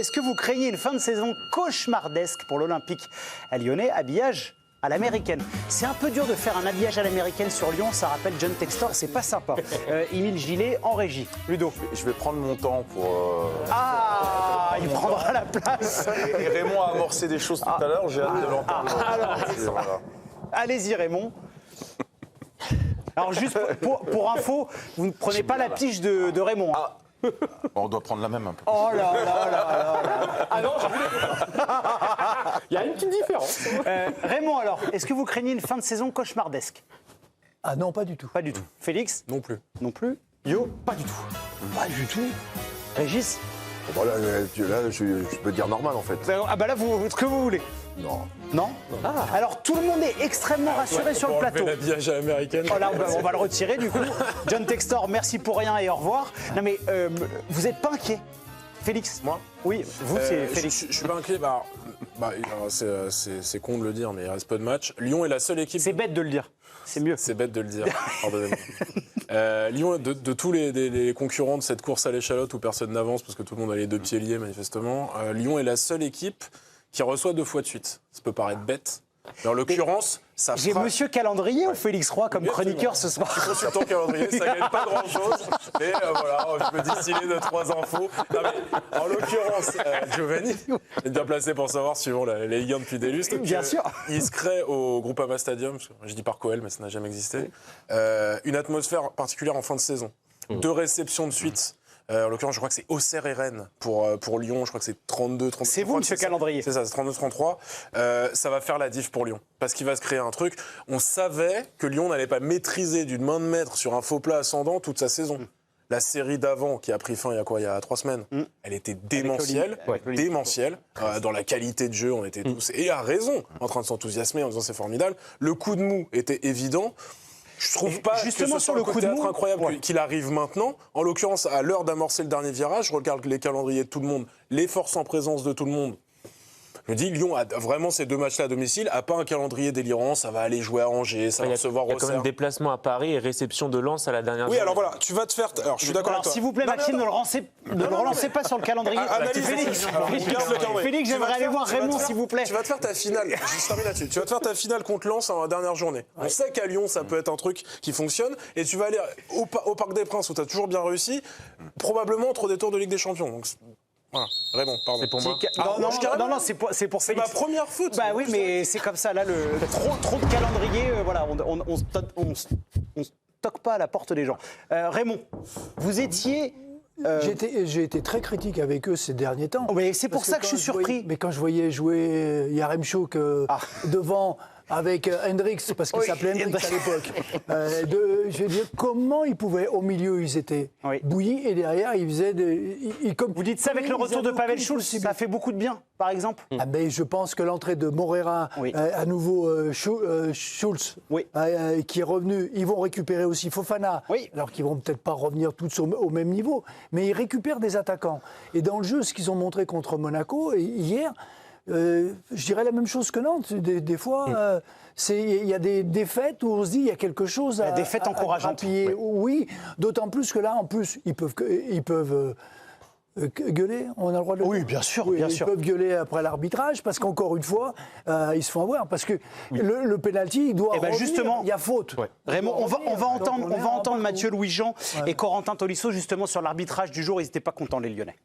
est-ce que vous craignez une fin de saison cauchemardesque pour l'Olympique lyonnais? Habillage à l'américaine. C'est un peu dur de faire un habillage à l'américaine sur Lyon, ça rappelle John Textor, c'est pas sympa. Émile Gillet en régie. Ludo. Je vais prendre mon temps pour... Ah, il prendra la place. Et Raymond a amorcé des choses tout à l'heure, j'ai hâte de l'entendre. Alors, allez-y Raymond. Alors juste pour info, vous ne prenez pas la pige de Raymond. Hein. On doit prendre la même un peu. Oh là là là là là. Ah non, il y a une petite différence. Raymond alors, est-ce que vous craignez une fin de saison cauchemardesque? Ah non, pas du tout. Pas du tout. Félix? Non plus. Non plus. Yo? Pas du tout. Pas du tout. Régis? Bon, là, je peux dire normal en fait. Ah bah là, ce que vous voulez. Non. Non? Alors tout le monde est extrêmement rassuré sur le plateau. L'habillage à l'américaine. Oh là, on va le retirer du coup. John Textor, merci pour rien et au revoir. Non mais vous n'êtes pas inquiet? Félix? Moi? Oui, vous c'est Félix. Je suis pas inquiet. C'est con de le dire, mais il reste peu de matchs. Lyon est la seule équipe. C'est bête de le dire. C'est mieux. C'est bête de le dire. Pardonnez-moi. Lyon, de tous les concurrents de cette course à l'échalote où personne n'avance parce que tout le monde a les deux pieds liés manifestement, Lyon est la seule équipe qui reçoit 2 fois de suite. Ça peut paraître bête, mais en l'occurrence, ça J'ai Monsieur Calendrier ou Félix Roy comme chroniqueur ce soir? Je suis consultant calendrier, ça gagne pas grand-chose, mais voilà, je peux distiller 2-3 infos. Non, mais, en l'occurrence, Giovanni est bien placé pour savoir, suivant les Ligue 1 depuis des lustres, bien sûr. Il se crée au Groupama Stadium, je dis Parc OL, mais ça n'a jamais existé, une atmosphère particulière en fin de saison. 2 réceptions de suite. En l'occurrence, je crois que c'est Auxerre et Rennes pour Lyon. Je crois que c'est 32-33. C'est vous, Monsieur Calendrier. C'est ça, c'est 32-33. Ça va faire la diff pour Lyon. Parce qu'il va se créer un truc. On savait que Lyon n'allait pas maîtriser d'une main de maître sur un faux plat ascendant toute sa saison. La série d'avant, qui a pris fin il y a 3 semaines, elle était démentielle. Démentielle. Dans la qualité de jeu, on était tous, et à raison, en train de s'enthousiasmer en disant c'est formidable. Le coup de mou était évident. Je trouve pas justement que ce sur soit le un coup de théâtre mou, incroyable qu'il arrive maintenant. En l'occurrence, à l'heure d'amorcer le dernier virage, je regarde les calendriers de tout le monde, les forces en présence de tout le monde. Je me dis, Lyon a vraiment ces 2 matchs-là à domicile, a pas un calendrier délirant, ça va aller jouer à Angers, ça va recevoir Auxerre. Il y a quand même déplacement à Paris et réception de Lens à la dernière Oui, journée. alors voilà, tu vas te faire... Alors, je suis d'accord avec toi. S'il vous plaît, Maxime, ne le relancez pas sur le calendrier. Félix, j'aimerais aller voir Raymond, s'il vous plaît. Tu vas te faire ta finale, je termine là-dessus. Tu vas te faire ta finale contre Lens en dernière journée. On sait qu'à Lyon, ça peut être un truc qui fonctionne, et tu vas aller au Parc des Princes où tu as toujours bien réussi, probablement entre des tours de Ligue des Champions. Donc, voilà, Raymond, pardon. C'est pour moi. Non, c'est pour Félix. C'est ma première faute. Bah oui, mais c'est comme ça, là, trop de calendrier, voilà, on toque pas à la porte des gens. Raymond, vous étiez... J'ai été très critique avec eux ces derniers temps. Mais c'est pour ça que je suis surpris. Mais quand je voyais jouer Yaremchuk devant... Avec Hendrix, parce qu'il s'appelait Hendrix à l'époque. Je veux dire, comment ils pouvaient, au milieu, ils étaient bouillis, et derrière, ils faisaient comme vous dites ça avec le retour de Pavel Schulz, ça fait beaucoup de bien, par exemple? Ben, je pense que l'entrée de Moreira, à nouveau Schulz, qui est revenu, ils vont récupérer aussi Fofana, alors qu'ils vont peut-être pas revenir tous au même niveau, mais ils récupèrent des attaquants. Et dans le jeu, ce qu'ils ont montré contre Monaco, hier... je dirais la même chose que Nantes. Des fois, il y a des défaites où on se dit il y a quelque chose à défaite encourageante. Oui, d'autant plus que là, en plus, ils peuvent gueuler. On a le droit de le dire. Oui, bien sûr, oui, bien ils sûr. peuvent gueuler après l'arbitrage parce qu'encore une fois, ils se font avoir parce que le pénalty, il doit revenir. Justement, il y a faute. Raymond, on va entendre Mathieu Louis-Jean et Corentin Tolisso justement sur l'arbitrage du jour. Ils n'étaient pas contents, les Lyonnais.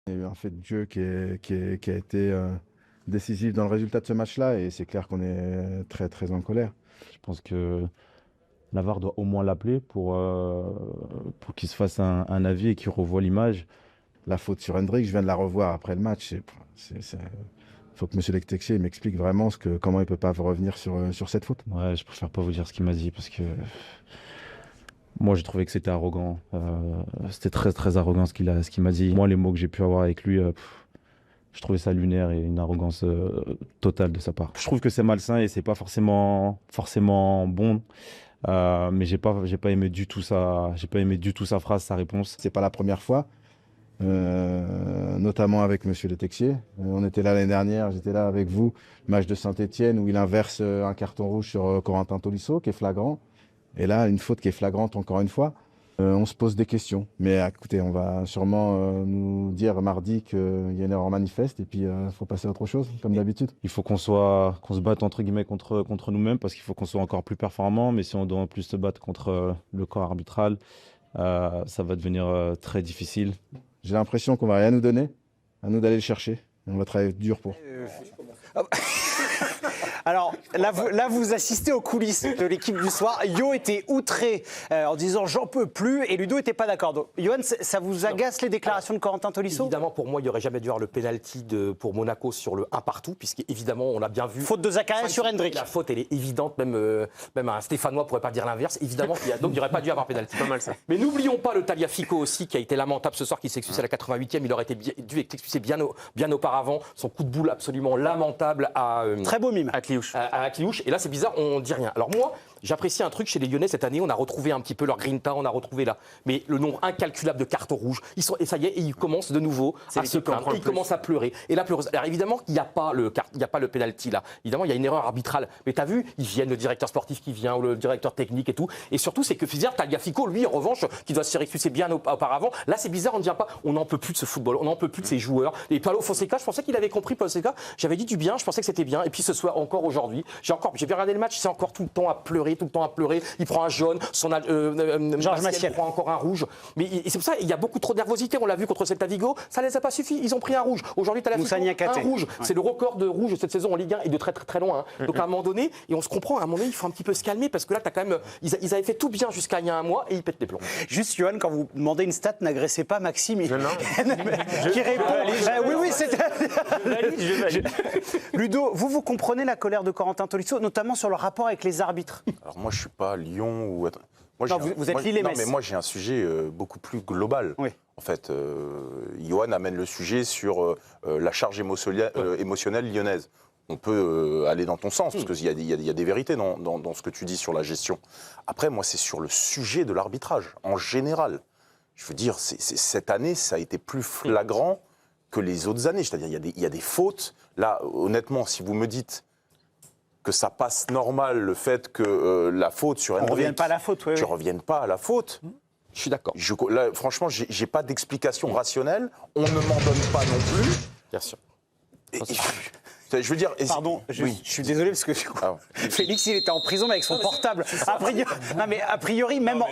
Il y a eu un fait de jeu qui a été décisif dans le résultat de ce match-là et c'est clair qu'on est très très en colère. Je pense que la VAR doit au moins l'appeler pour qu'il se fasse un avis et qu'il revoie l'image. La faute sur Hendrix, je viens de la revoir après le match. Il faut que M. Lectexier m'explique vraiment comment il ne peut pas revenir sur cette faute. Ouais, je préfère pas vous dire ce qu'il m'a dit parce que... Moi, j'ai trouvé que c'était arrogant. C'était très, très arrogant ce qu'il m'a dit. Moi, les mots que j'ai pu avoir avec lui, je trouvais ça lunaire et une arrogance totale de sa part. Je trouve que c'est malsain et c'est pas forcément bon. Mais j'ai pas aimé du tout ça. J'ai pas aimé du tout sa phrase, sa réponse. C'est pas la première fois, notamment avec M. Le Texier. On était là l'année dernière, j'étais là avec vous, le match de Saint-Etienne où il inverse un carton rouge sur Corentin Tolisso qui est flagrant. Et là, une faute qui est flagrante encore une fois. On se pose des questions. Mais écoutez, on va sûrement nous dire mardi qu'il y a une erreur manifeste et puis il faut passer à autre chose, comme d'habitude. Il faut qu'on se batte entre guillemets contre nous-mêmes parce qu'il faut qu'on soit encore plus performant. Mais si on doit en plus se battre contre le corps arbitral, ça va devenir très difficile. J'ai l'impression qu'on va rien nous donner, à nous d'aller le chercher. On va travailler dur pour. Alors là, vous assistez aux coulisses de l'équipe du soir. Yo était outré en disant j'en peux plus et Ludo n'était pas d'accord. Donc, Johan, ça vous agace les déclarations de Corentin Tolisso? Évidemment, pour moi, il n'y aurait jamais dû y avoir le penalty pour Monaco sur le 1 partout, puisqu'évidemment, on l'a bien vu. Faute de Zakaria sur Hendrick. La faute, elle est évidente, même un Stéphanois ne pourrait pas dire l'inverse. Évidemment, donc il n'y aurait pas dû y avoir penalty. Pas mal ça. Mais n'oublions pas le Tagliafico aussi, qui a été lamentable ce soir, qui s'est expulsé à la 88e. Il aurait dû être expulsé bien auparavant. Son coup de boule absolument lamentable à. Très beau mime. À Akliouche. Et là, c'est bizarre, on ne dit rien. Alors moi, j'apprécie un truc chez les Lyonnais cette année. On a retrouvé un petit peu leur grinta, on a retrouvé là. Mais le nombre incalculable de cartons rouges. Et ça y est, ils commencent de nouveau à se plaindre. Ils commencent à pleurer. Et là, alors évidemment, il n'y a pas le penalty là. Évidemment, il y a une erreur arbitrale. Mais tu as vu, ils viennent, le directeur sportif qui vient, ou le directeur technique et tout. Et surtout, c'est que bizarre, Tagliafico, lui, en revanche, qui doit se faire expulser bien auparavant. Là, c'est bizarre, on ne dit pas, on n'en peut plus de ce football, on n'en peut plus de ces joueurs. Et Paulo Fonseca, je pensais qu'il avait compris, Paulo Fonseca. J'avais dit du bien, je pensais que c'était bien. Et puis ce soir, encore aujourd'hui, j'ai bien regardé le match, c'est encore tout le temps à pleurer. Il prend un jaune, Georges Massiel prend encore un rouge. Mais c'est pour ça, il y a beaucoup trop de nervosité. On l'a vu contre Celta Vigo, ça ne les a pas suffi. Ils ont pris un rouge. Aujourd'hui, tu as un rouge. Ouais. C'est le record de rouge cette saison en Ligue 1 et de très très très loin. Donc à un moment donné, et on se comprend, à un moment donné, il faut un petit peu se calmer parce que là, tu as quand même. Ils avaient fait tout bien jusqu'à il y a un mois et ils pètent les plombs. Juste, Johan, quand vous demandez une stat, n'agressez pas Maxime. Qui répond. Oui, c'est. Ludo, vous comprenez la colère de Corentin Tolisso, notamment sur le rapport avec les arbitres. Alors moi, je ne suis pas Lyon ou... Moi, non, vous êtes Lille et Metz. Non, mais moi, j'ai un sujet beaucoup plus global. Oui. En fait, Johan amène le sujet sur la charge émotionnelle lyonnaise. On peut aller dans ton sens, parce qu'il y a des vérités dans ce que tu dis sur la gestion. Après, moi, c'est sur le sujet de l'arbitrage, en général. Je veux dire, cette année, ça a été plus flagrant que les autres années. C'est-à-dire, il y a des fautes. Là, honnêtement, si vous me dites que ça passe normal, le fait que la faute sur Hendrick... On ne revienne pas à la faute, oui. Tu ne reviennes pas à la faute. Je suis d'accord. Là, franchement, je n'ai pas d'explication rationnelle. On ne m'en donne pas non plus. Bien sûr. Je veux dire... Pardon, je suis désolé parce que Félix, il était en prison mais avec son portable. A priori, même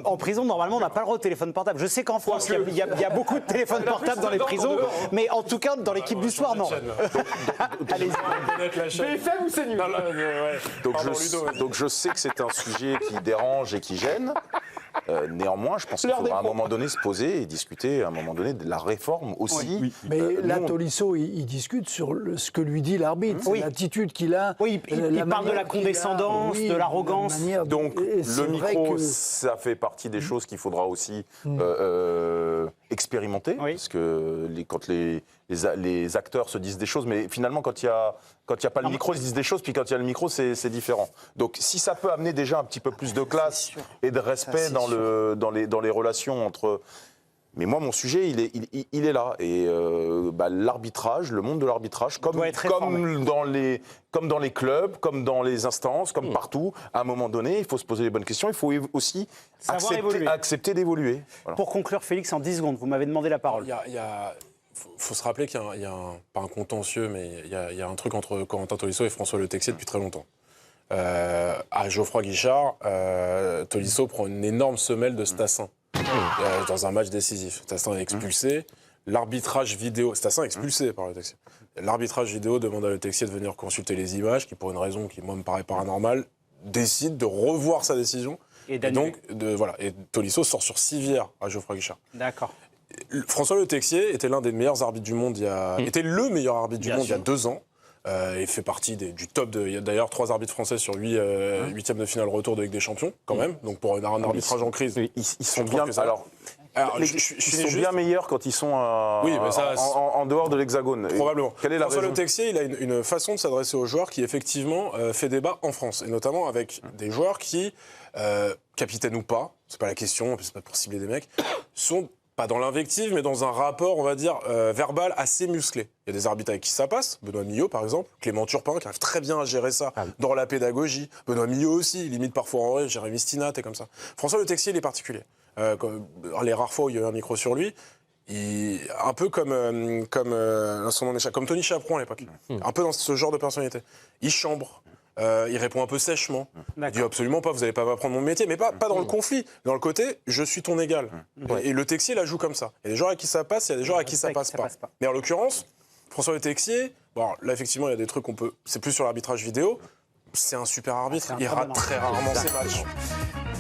en prison, normalement, on n'a pas le droit au téléphone portable. Je sais qu'en France, il y a beaucoup de téléphones portables dans les prisons, mais en tout cas, dans l'équipe du soir, non. Allez-y. BFM ou c'est nul? Donc je sais que c'est un sujet qui dérange et qui gêne. Néanmoins, je pense qu'il faudra à un moment donné se poser et discuter à un moment donné de la réforme aussi. Oui. Mais là, Tolisso, il discute sur ce que lui dit l'arbitre, l'attitude qu'il a. Oui, il parle de la condescendance, de l'arrogance. Donc le micro, ça fait partie des choses qu'il faudra aussi expérimenter, parce que quand les acteurs se disent des choses, mais finalement quand il y a pas le micro, ils se disent des choses, puis quand il y a le micro, c'est différent. Donc si ça peut amener déjà un petit peu plus de classe et de respect dans les relations entre... Mais moi, mon sujet, il est là. Et l'arbitrage, le monde de l'arbitrage, comme dans les clubs, comme dans les instances, comme partout, à un moment donné, il faut se poser les bonnes questions. Il faut aussi accepter d'évoluer. Voilà. Pour conclure, Félix, en 10 secondes, vous m'avez demandé la parole. Il faut se rappeler qu'il y a pas un contentieux, mais il y a un truc entre Corentin Tolisso et François Le Texier depuis très longtemps. À Geoffroy Guichard, Tolisso prend une énorme semelle de Stassin dans un match décisif. Stassin est expulsé. L'arbitrage vidéo... Stassin est expulsé par Le Texier. L'arbitrage vidéo demande à Le Texier de venir consulter les images, qui pour une raison qui, moi, me paraît paranormale, décide de revoir sa décision. Et donc, et Tolisso sort sur civière à Geoffroy Guichard. D'accord. François Le Texier était l'un des meilleurs arbitres du monde était le meilleur arbitre du monde il y a 2 ans. Il fait partie du top il y a d'ailleurs 3 arbitres français sur 8 huitièmes de finale retour de Ligue des Champions, quand même. Donc pour un arbitrage en crise, ils sont bien. Ils sont bien meilleurs quand ils sont en dehors de l'Hexagone. Probablement. Quelle est la François raison ? Le Texier, il a une façon de s'adresser aux joueurs qui effectivement fait débat en France, et notamment avec des joueurs qui, capitaines ou pas, c'est pas la question, c'est pas pour cibler des mecs, sont pas dans l'invective, mais dans un rapport, on va dire, verbal assez musclé. Il y a des arbitres avec qui ça passe, Benoît Millot par exemple, Clément Turpin qui arrive très bien à gérer ça dans la pédagogie, Benoît Millot aussi, limite parfois en vrai, Jérémy Stinat et comme ça. François Le Texier, il est particulier. Les rares fois où il y a eu un micro sur lui, un peu comme son nom m'échappe, comme Tony Chaperon à l'époque, un peu dans ce genre de personnalité. Il chambre. Il répond un peu sèchement. Il dit absolument pas, vous n'allez pas m'apprendre mon métier, mais pas dans le conflit, dans le côté je suis ton égal. Et le Texier la joue comme ça. Il y a des gens à qui ça passe, il y a des gens à qui ça passe pas. Mais en l'occurrence, François Le Texier, bon, là effectivement il y a des trucs c'est plus sur l'arbitrage vidéo, c'est un super arbitre, il rate très rarement ses matchs.